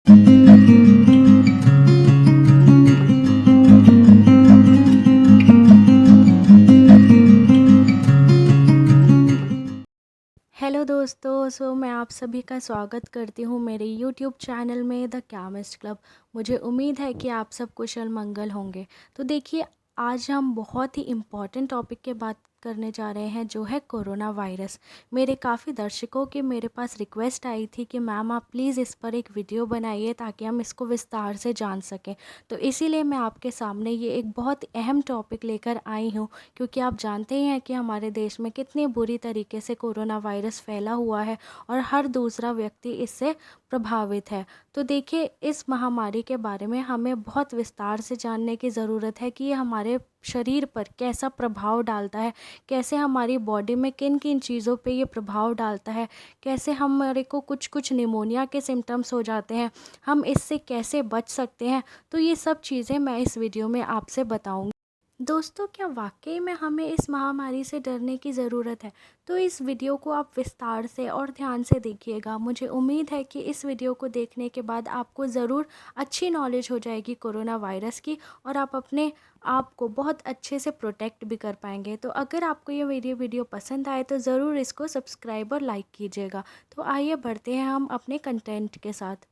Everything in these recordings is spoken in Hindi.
हेलो दोस्तों, मैं आप सभी का स्वागत करती हूँ मेरे यूट्यूब चैनल में द केमिस्ट क्लब। मुझे उम्मीद है कि आप सब कुशल मंगल होंगे। तो देखिए, आज हम बहुत ही इम्पॉर्टेंट टॉपिक के बात करने जा रहे हैं, जो है कोरोना वायरस। मेरे काफ़ी दर्शकों की मेरे पास रिक्वेस्ट आई थी कि मैम आप प्लीज़ इस पर एक वीडियो बनाइए ताकि हम इसको विस्तार से जान सकें। तो इसीलिए मैं आपके सामने ये एक बहुत अहम टॉपिक लेकर आई हूँ, क्योंकि आप जानते ही हैं कि हमारे देश में कितनी बुरी तरीके से कोरोना वायरस फैला हुआ है और हर दूसरा व्यक्ति इससे प्रभावित है। तो देखिए, इस महामारी के बारे में हमें बहुत विस्तार से जानने की ज़रूरत है कि ये हमारे शरीर पर कैसा प्रभाव डालता है, कैसे हमारी बॉडी में किन किन चीज़ों पे ये प्रभाव डालता है, कैसे हमारे को कुछ कुछ निमोनिया के सिम्टम्स हो जाते हैं, हम इससे कैसे बच सकते हैं। तो ये सब चीज़ें मैं इस वीडियो में आपसे बताऊँगी। दोस्तों, क्या वाकई में हमें इस महामारी से डरने की ज़रूरत है? तो इस वीडियो को आप विस्तार से और ध्यान से देखिएगा। मुझे उम्मीद है कि इस वीडियो को देखने के बाद आपको ज़रूर अच्छी नॉलेज हो जाएगी कोरोना वायरस की, और आप अपने आप को बहुत अच्छे से प्रोटेक्ट भी कर पाएंगे। तो अगर आपको ये वीडियो पसंद आए तो ज़रूर इसको सब्सक्राइब और लाइक कीजिएगा। तो आइए बढ़ते हैं हम अपने कंटेंट के साथ।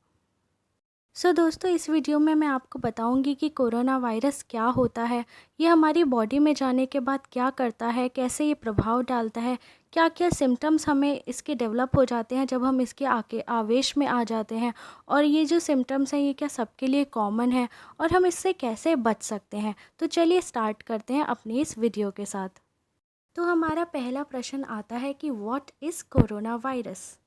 दोस्तों, इस वीडियो में मैं आपको बताऊंगी कि कोरोना वायरस क्या होता है, ये हमारी बॉडी में जाने के बाद क्या करता है, कैसे ये प्रभाव डालता है, क्या क्या सिम्टम्स हमें इसके डेवलप हो जाते हैं जब हम इसके आके आवेश में आ जाते हैं, और ये जो सिम्टम्स हैं ये क्या सबके लिए कॉमन है, और हम इससे कैसे बच सकते हैं। तो चलिए स्टार्ट करते हैं अपनी इस वीडियो के साथ। तो हमारा पहला प्रश्न आता है कि व्हाट इज़ कोरोना वायरस।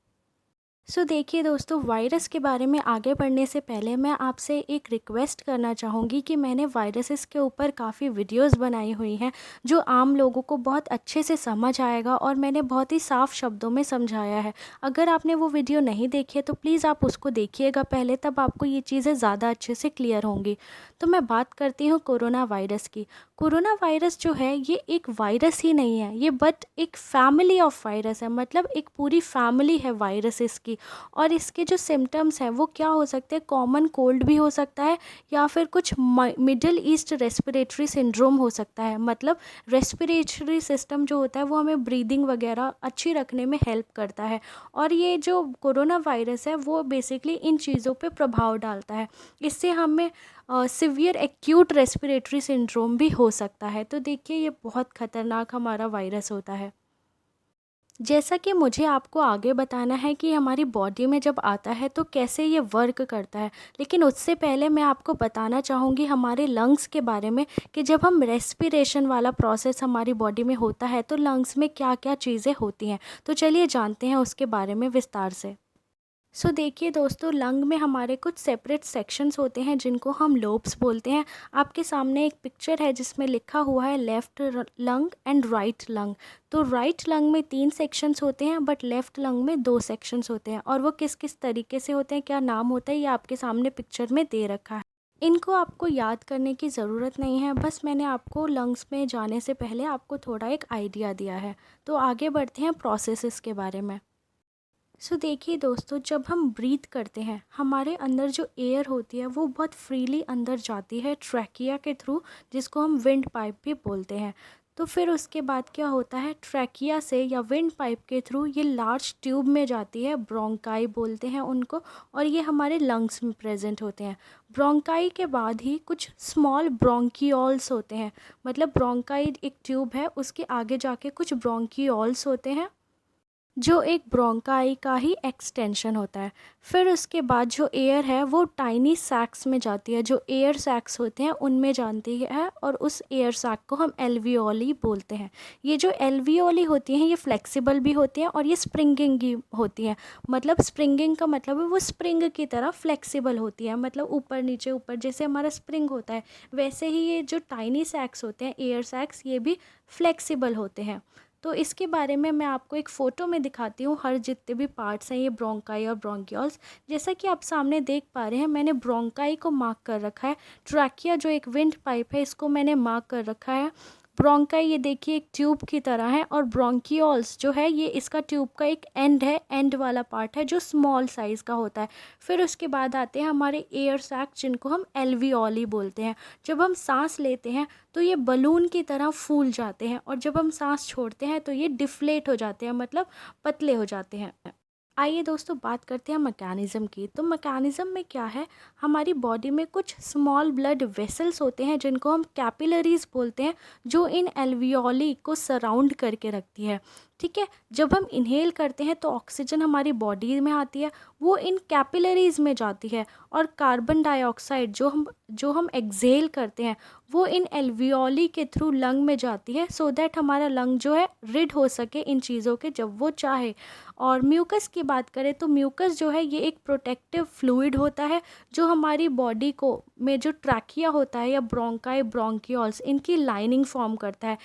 देखिए दोस्तों, वायरस के बारे में आगे बढ़ने से पहले मैं आपसे एक रिक्वेस्ट करना चाहूँगी कि मैंने वायरसेस के ऊपर काफ़ी वीडियोस बनाई हुई हैं जो आम लोगों को बहुत अच्छे से समझ आएगा, और मैंने बहुत ही साफ शब्दों में समझाया है। अगर आपने वो वीडियो नहीं देखी है तो प्लीज़ आप उसको देखिएगा पहले, तब आपको ये चीज़ें ज़्यादा अच्छे से क्लियर होंगी। तो मैं बात करती हूँ कोरोना वायरस की। कोरोना वायरस जो है ये एक वायरस ही नहीं है, ये बट एक फैमिली ऑफ वायरस है। मतलब एक पूरी फैमिली है वायरसेस की। और इसके जो सिम्टम्स हैं वो क्या हो सकते हैं, कॉमन कोल्ड भी हो सकता है, या फिर कुछ मिडिल ईस्ट रेस्पिरेटरी सिंड्रोम हो सकता है। मतलब रेस्पिरेटरी सिस्टम जो होता है वो हमें ब्रीदिंग वगैरह अच्छी रखने में हेल्प करता है। और ये जो कोरोना वायरस है वो बेसिकली इन चीज़ों पे प्रभाव डालता है। इससे हमें सिवियर एक्यूट रेस्पिरेटरी सिंड्रोम भी हो सकता है। तो देखिए, ये बहुत ख़तरनाक हमारा वायरस होता है। जैसा कि मुझे आपको आगे बताना है कि हमारी बॉडी में जब आता है तो कैसे ये वर्क करता है, लेकिन उससे पहले मैं आपको बताना चाहूँगी हमारे लंग्स के बारे में, कि जब हम रेस्पिरेशन वाला प्रोसेस हमारी बॉडी में होता है तो लंग्स में क्या क्या चीज़ें होती हैं। तो चलिए जानते हैं उसके बारे में विस्तार से। देखिए दोस्तों, लंग में हमारे कुछ सेपरेट सेक्शंस होते हैं जिनको हम लोब्स बोलते हैं। आपके सामने एक पिक्चर है जिसमें लिखा हुआ है left lung and right lung. तो राइट लंग में 3 सेक्शंस होते हैं, बट लेफ़्ट लंग में 2 सेक्शंस होते हैं, और वो किस किस तरीके से होते हैं, क्या नाम होता है, ये आपके सामने पिक्चर में दे रखा है। इनको आपको याद करने की ज़रूरत नहीं है, बस मैंने आपको लंग्स में जाने से पहले आपको थोड़ा एक आइडिया दिया है। तो आगे बढ़ते हैं प्रोसेसेस के बारे में। देखिए दोस्तों, जब हम ब्रीथ करते हैं हमारे अंदर जो एयर होती है वो बहुत फ्रीली अंदर जाती है ट्रैकिया के थ्रू, जिसको हम विंड पाइप भी बोलते हैं। तो फिर उसके बाद क्या होता है, ट्रैकिया से या विंड पाइप के थ्रू ये लार्ज ट्यूब में जाती है, ब्रोंकाई बोलते हैं उनको, और ये हमारे लंग्स में प्रेजेंट होते हैं। ब्रोंकाई के बाद ही कुछ स्मॉल ब्रोंकियोल्स होते हैं। मतलब ब्रोंकाई एक ट्यूब है, उसके आगे जाके कुछ ब्रोंकियोल्स होते हैं जो एक ब्रोंकाई का ही एक्सटेंशन होता है। फिर उसके बाद जो एयर है वो टाइनी सैक्स में जाती है, जो एयर सैक्स होते हैं उनमें जाती है, और उस एयर सैक को हम एल्वियोली बोलते हैं। ये जो एल्वियोली होती हैं ये फ्लेक्सिबल भी होती हैं और ये स्प्रिंगिंग की होती हैं। मतलब स्प्रिंगिंग का मतलब है वो स्प्रिंग की तरह फ्लेक्सिबल होती है, मतलब ऊपर नीचे ऊपर जैसे हमारा स्प्रिंग होता है वैसे ही ये जो टाइनी सैक्स होते हैं एयर सैक्स, ये भी फ्लेक्सिबल होते हैं। तो इसके बारे में मैं आपको एक फ़ोटो में दिखाती हूँ, हर जितने भी पार्ट्स हैं ये ब्रोंकाई और ब्रोंकियोल्स। जैसा कि आप सामने देख पा रहे हैं, मैंने ब्रोंकाई को मार्क कर रखा है। ट्रैकिया जो एक विंड पाइप है इसको मैंने मार्क कर रखा है। ब्रोंकाई ये देखिए एक ट्यूब की तरह है, और ब्रोंकियोल्स जो है ये इसका ट्यूब का एक एंड है, एंड वाला पार्ट है जो स्मॉल साइज़ का होता है। फिर उसके बाद आते हैं हमारे एयर सैक, जिनको हम एल्वियोली बोलते हैं। जब हम सांस लेते हैं तो ये बलून की तरह फूल जाते हैं, और जब हम सांस छोड़ते हैं तो ये डिफ्लेट हो जाते हैं, मतलब पतले हो जाते हैं। आइए दोस्तों बात करते हैं मैकेनिज़्म की। तो मैकेनिज़्म में क्या है, हमारी बॉडी में कुछ स्मॉल ब्लड वेसल्स होते हैं जिनको हम कैपिलरीज बोलते हैं, जो इन एल्वियोली को सराउंड करके रखती है। ठीक है, जब हम इनहेल करते हैं तो ऑक्सीजन हमारी बॉडी में आती है, वो इन कैपिलरीज में जाती है, और कार्बन डाइऑक्साइड जो हम एक्सहेल करते हैं वो इन एल्वियोली के थ्रू लंग में जाती है, सो दैट हमारा लंग जो है रिड हो सके इन चीज़ों के जब वो चाहे। और म्यूकस की बात करें तो म्यूकस जो है ये एक प्रोटेक्टिव फ्लूइड होता है, जो हमारी बॉडी को में जो ट्रैकिया होता है या ब्रोंकाई ब्रोंकियोल्स, इनकी लाइनिंग फॉर्म करता है।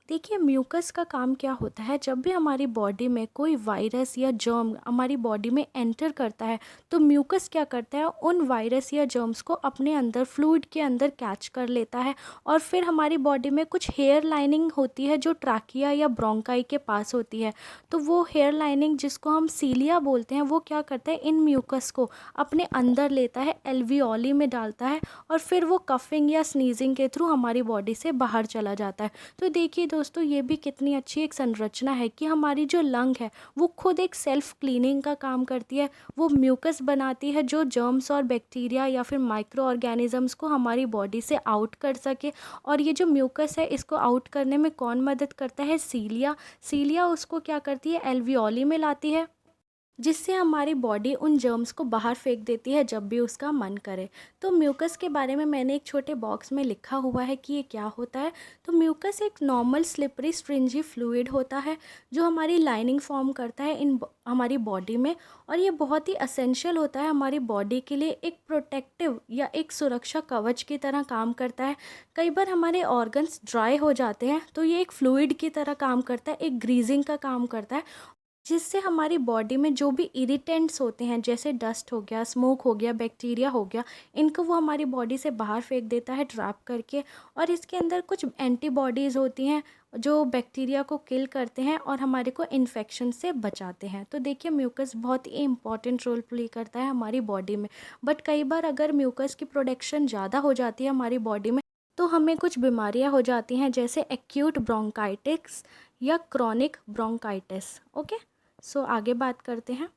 देखिए म्यूकस का काम क्या होता है, जब भी हमारी बॉडी में कोई वायरस या जर्म हमारी बॉडी में एंटर करता है तो म्यूकस क्या करता है, उन वायरस या जर्म्स को अपने अंदर फ्लूइड के अंदर कैच कर लेता है। और फिर हमारी बॉडी में कुछ हेयर लाइनिंग होती है जो ट्रैकिया या ब्रोंकाई के पास होती है, तो वो हेयर लाइनिंग जिसको हम सीलिया बोलते हैं, वो क्या करता है, इन म्यूकस को अपने अंदर लेता है, एल्वियोली में डालता है, और फिर वो कफिंग या स्नीजिंग के थ्रू हमारी बॉडी से बाहर चला जाता है। तो देखिए दोस्तों ये भी कितनी अच्छी एक संरचना है कि हमारी जो लंग है वो खुद एक सेल्फ क्लीनिंग का काम करती है। वो म्यूकस बनाती है जो जर्म्स और बैक्टीरिया या फिर माइक्रो ऑर्गेनिजम्स को हमारी बॉडी से आउट कर सके। और ये जो म्यूकस है इसको आउट करने में कौन मदद करता है, सीलिया। सीलिया उसको क्या करती है, एल्वियोली में लाती है, जिससे हमारी बॉडी उन जर्म्स को बाहर फेंक देती है जब भी उसका मन करे। तो म्यूकस के बारे में मैंने एक छोटे बॉक्स में लिखा हुआ है कि ये क्या होता है। तो म्यूकस एक नॉर्मल स्लिपरी स्ट्रिंजी फ्लूइड होता है जो हमारी लाइनिंग फॉर्म करता है हमारी बॉडी में, और ये बहुत ही असेंशियल होता है हमारी बॉडी के लिए, एक प्रोटेक्टिव या एक सुरक्षा कवच की तरह काम करता है। कई बार हमारे ऑर्गन्स ड्राई हो जाते हैं तो ये एक फ्लूइड की तरह काम करता है, एक ग्रीजिंग का काम करता है, जिससे हमारी बॉडी में जो भी इरिटेंट्स होते हैं जैसे डस्ट हो गया, स्मोक हो गया, बैक्टीरिया हो गया, इनको वो हमारी बॉडी से बाहर फेंक देता है ट्रैप करके। और इसके अंदर कुछ एंटीबॉडीज़ होती हैं जो बैक्टीरिया को किल करते हैं और हमारे को इन्फेक्शन से बचाते हैं। तो देखिए म्यूकस बहुत ही इंपॉर्टेंट रोल प्ले करता है हमारी बॉडी में। बट कई बार अगर म्यूकस की प्रोडक्शन ज़्यादा हो जाती है हमारी बॉडी में तो हमें कुछ बीमारियां हो जाती हैं, जैसे एक्यूट ब्रोंकाइटिस या क्रॉनिक ब्रोंकाइटिस। ओके, सो आगे बात करते हैं।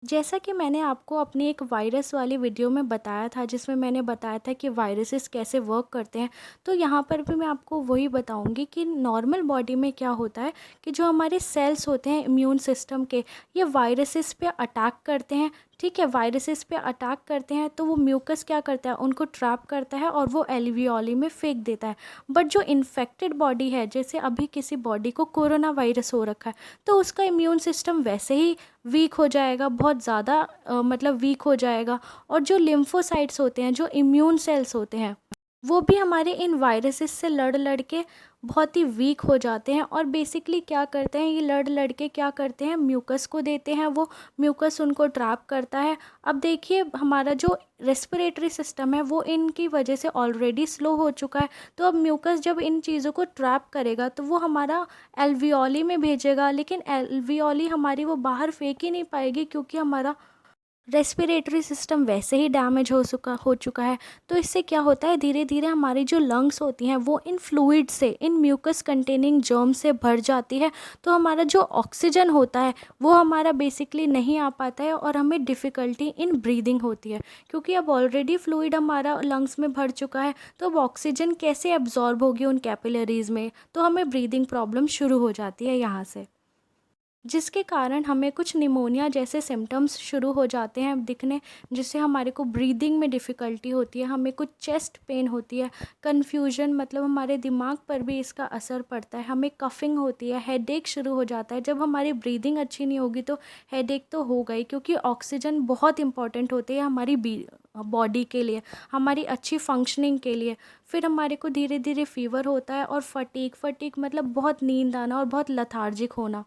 जैसा कि मैंने आपको अपनी एक वायरस वाली वीडियो में बताया था, जिसमें मैंने बताया था कि वायरसेस कैसे वर्क करते हैं, तो यहाँ पर भी मैं आपको वही बताऊंगी कि नॉर्मल बॉडी में क्या होता है कि जो हमारे सेल्स होते हैं इम्यून सिस्टम के, ये वायरसेस पे अटैक करते हैं। ठीक है, वायरसेस पे अटैक करते हैं तो वो म्यूकस क्या करता है, उनको ट्रैप करता है और वो एल्वियोली में फेंक देता है। बट जो इन्फेक्टेड बॉडी है, जैसे अभी किसी बॉडी को कोरोना वायरस हो रखा है, तो उसका इम्यून सिस्टम वैसे ही वीक हो जाएगा, बहुत ज़्यादा मतलब वीक हो जाएगा। और जो लिम्फोसाइट्स होते हैं, जो इम्यून सेल्स होते हैं, वो भी हमारे इन वायरसेस से लड़ लड़ के बहुत ही वीक हो जाते हैं। और बेसिकली क्या करते हैं, ये लड़ लड़ के क्या करते हैं, म्यूकस को देते हैं, वो म्यूकस उनको ट्रैप करता है। अब देखिए हमारा जो रेस्पिरेटरी सिस्टम है वो इनकी वजह से ऑलरेडी स्लो हो चुका है, तो अब म्यूकस जब इन चीज़ों को ट्रैप करेगा तो वो हमारा एल्वियोली में भेजेगा, लेकिन एल्वियोली हमारी वो बाहर फेंक ही नहीं पाएगी क्योंकि हमारा रेस्पिरेटरी सिस्टम वैसे ही डैमेज हो चुका है। तो इससे क्या होता है, धीरे धीरे हमारी जो लंग्स होती हैं वो इन फ्लूइड से, इन म्यूकस कंटेनिंग जर्म से भर जाती है। तो हमारा जो ऑक्सीजन होता है वो हमारा बेसिकली नहीं आ पाता है और हमें डिफ़िकल्टी इन ब्रीदिंग होती है, क्योंकि अब ऑलरेडी फ्लूइड हमारा लंग्स में भर चुका है, तो अब ऑक्सीजन कैसे एब्जॉर्ब होगी उन कैपिलरीज में, तो हमें ब्रीदिंग प्रॉब्लम शुरू हो जाती है यहाँ से, जिसके कारण हमें कुछ निमोनिया जैसे सिम्टम्स शुरू हो जाते हैं दिखने, जिससे हमारे को ब्रीदिंग में डिफ़िकल्टी होती है, हमें कुछ चेस्ट पेन होती है, कन्फ्यूजन, मतलब हमारे दिमाग पर भी इसका असर पड़ता है, हमें कफिंग होती है, हेडेक शुरू हो जाता है। जब हमारी ब्रीदिंग अच्छी नहीं होगी तो हेडेक तो होगा ही, क्योंकि ऑक्सीजन बहुत इंपॉर्टेंट होती है हमारी बॉडी के लिए, हमारी अच्छी फंक्शनिंग के लिए। फिर हमारे को धीरे धीरे फीवर होता है और फटीक मतलब बहुत नींद आना और बहुत लथार्जिक होना।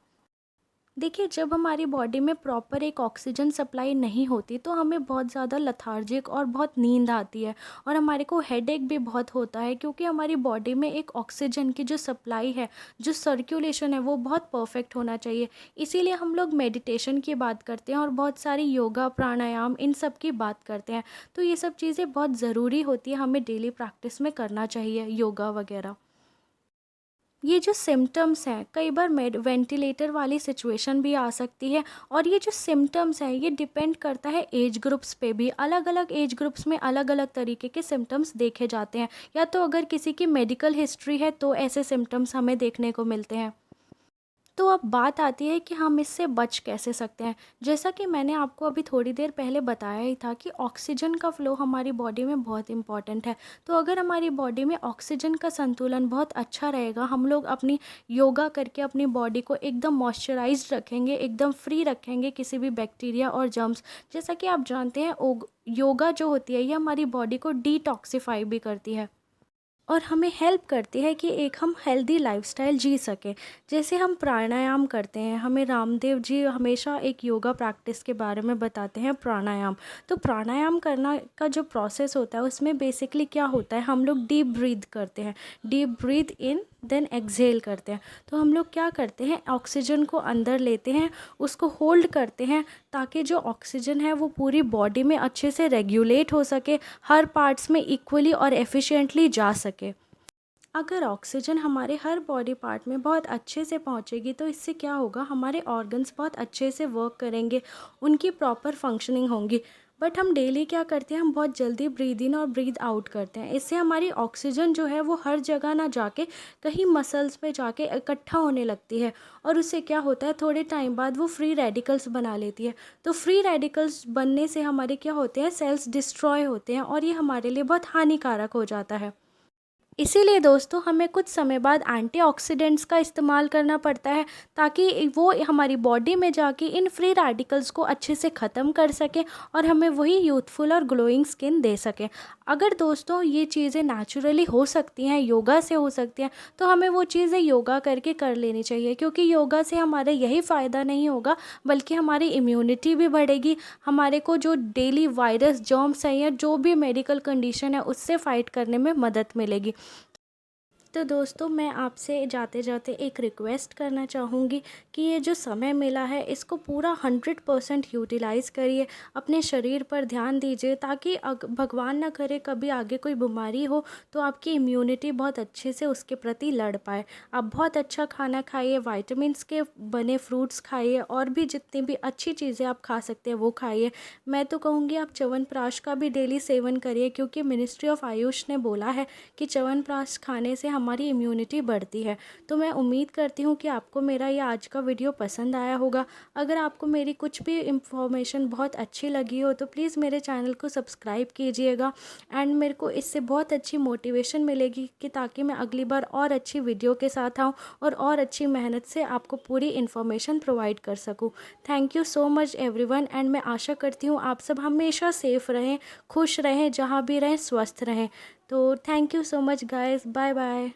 देखिए, जब हमारी बॉडी में प्रॉपर एक ऑक्सीजन सप्लाई नहीं होती तो हमें बहुत ज़्यादा लेथार्जिक और बहुत नींद आती है और हमारे को हेडेक भी बहुत होता है, क्योंकि हमारी बॉडी में एक ऑक्सीजन की जो सप्लाई है, जो सर्कुलेशन है, वो बहुत परफेक्ट होना चाहिए। इसीलिए हम लोग मेडिटेशन की बात करते हैं और बहुत सारी योगा प्राणायाम इन सब की बात करते हैं। तो ये सब चीज़ें बहुत ज़रूरी होती है, हमें डेली प्रैक्टिस में करना चाहिए योगा वगैरह। ये जो सिम्टम्स हैं, कई बार मेड वेंटिलेटर वाली सिचुएशन भी आ सकती है, और ये जो सिम्टम्स हैं ये डिपेंड करता है एज ग्रुप्स पे भी। अलग अलग एज ग्रुप्स में अलग अलग तरीके के सिम्टम्स देखे जाते हैं, या तो अगर किसी की मेडिकल हिस्ट्री है तो ऐसे सिम्टम्स हमें देखने को मिलते हैं। तो अब बात आती है कि हम इससे बच कैसे सकते हैं। जैसा कि मैंने आपको अभी थोड़ी देर पहले बताया ही था कि ऑक्सीजन का फ़्लो हमारी बॉडी में बहुत इम्पॉर्टेंट है। तो अगर हमारी बॉडी में ऑक्सीजन का संतुलन बहुत अच्छा रहेगा, हम लोग अपनी योगा करके अपनी बॉडी को एकदम मॉइस्चराइज्ड रखेंगे, एकदम फ्री रखेंगे किसी भी बैक्टीरिया और जर्म्स। जैसा कि आप जानते हैं, योगा जो होती है ये हमारी बॉडी को डिटॉक्सिफाई भी करती है और हमें हेल्प करती है कि एक हम हेल्दी लाइफस्टाइल जी सकें। जैसे हम प्राणायाम करते हैं, हमें रामदेव जी हमेशा एक योगा प्रैक्टिस के बारे में बताते हैं, प्राणायाम। तो प्राणायाम करना का जो प्रोसेस होता है उसमें बेसिकली क्या होता है, हम लोग डीप ब्रीथ करते हैं, deep breath in then exhale करते हैं। तो हम लोग क्या करते हैं, ऑक्सीजन को अंदर लेते हैं, उसको होल्ड करते हैं, ताकि जो ऑक्सीजन है वो पूरी बॉडी में अच्छे से रेगुलेट हो सके, हर पार्ट्स में इक्वली और एफिशिएंटली जा सके। अगर ऑक्सीजन हमारे हर बॉडी पार्ट में बहुत अच्छे से पहुंचेगी तो इससे क्या होगा, हमारे ऑर्गन्स बहुत अच्छे से वर्क करेंगे, उनकी प्रॉपर फंक्शनिंग होंगी। बट हम डेली क्या करते हैं, हम बहुत जल्दी ब्रीद इन और ब्रीद आउट करते हैं। इससे हमारी ऑक्सीजन जो है वो हर जगह ना जाके कहीं मसल्स पे जाके इकट्ठा होने लगती है, और उससे क्या होता है, थोड़े टाइम बाद वो फ्री रेडिकल्स बना लेती है। तो फ्री रेडिकल्स बनने से हमारे क्या होते हैं, सेल्स डिस्ट्रॉय होते हैं, और ये हमारे लिए बहुत हानिकारक हो जाता है। इसीलिए दोस्तों, हमें कुछ समय बाद एंटीऑक्सीडेंट्स का इस्तेमाल करना पड़ता है, ताकि वो हमारी बॉडी में जाके इन फ्री रेडिकल्स को अच्छे से ख़त्म कर सकें और हमें वही यूथफुल और ग्लोइंग स्किन दे सकें। अगर दोस्तों ये चीज़ें नेचुरली हो सकती हैं, योगा से हो सकती हैं, तो हमें वो चीज़ें योगा करके कर लेनी चाहिए, क्योंकि योगा से हमारा यही फ़ायदा नहीं होगा बल्कि हमारी इम्यूनिटी भी बढ़ेगी, हमारे को जो डेली वायरस जर्म्स हैं या जो भी मेडिकल कंडीशन है उससे फ़ाइट करने में मदद मिलेगी। तो दोस्तों, मैं आपसे जाते जाते एक रिक्वेस्ट करना चाहूँगी कि ये जो समय मिला है इसको पूरा 100% यूटिलाइज़ करिए, अपने शरीर पर ध्यान दीजिए, ताकि भगवान ना करे कभी आगे कोई बीमारी हो तो आपकी इम्यूनिटी बहुत अच्छे से उसके प्रति लड़ पाए। आप बहुत अच्छा खाना खाइए, वाइटामिन्स के बने फ्रूट्स खाइए, और भी जितनी भी अच्छी चीज़ें आप खा सकते हैं वो खाइए। मैं तो कहूँगी आप च्यवनप्राश का भी डेली सेवन करिए, क्योंकि मिनिस्ट्री ऑफ आयुष ने बोला है कि च्यवनप्राश खाने से हमारी इम्यूनिटी बढ़ती है। तो मैं उम्मीद करती हूँ कि आपको मेरा ये आज का वीडियो पसंद आया होगा। अगर आपको मेरी कुछ भी इंफॉर्मेशन बहुत अच्छी लगी हो तो प्लीज़ मेरे चैनल को सब्सक्राइब कीजिएगा, एंड मेरे को इससे बहुत अच्छी मोटिवेशन मिलेगी कि ताकि मैं अगली बार और अच्छी वीडियो के साथ आऊँ और अच्छी मेहनत से आपको पूरी इन्फॉर्मेशन प्रोवाइड कर सकूँ। Thank you so much everyone, and मैं आशा करती हूँ आप सब हमेशा सेफ़ रहें, खुश रहें, जहाँ भी रहें स्वस्थ रहें। तो thank you so much guys, bye bye.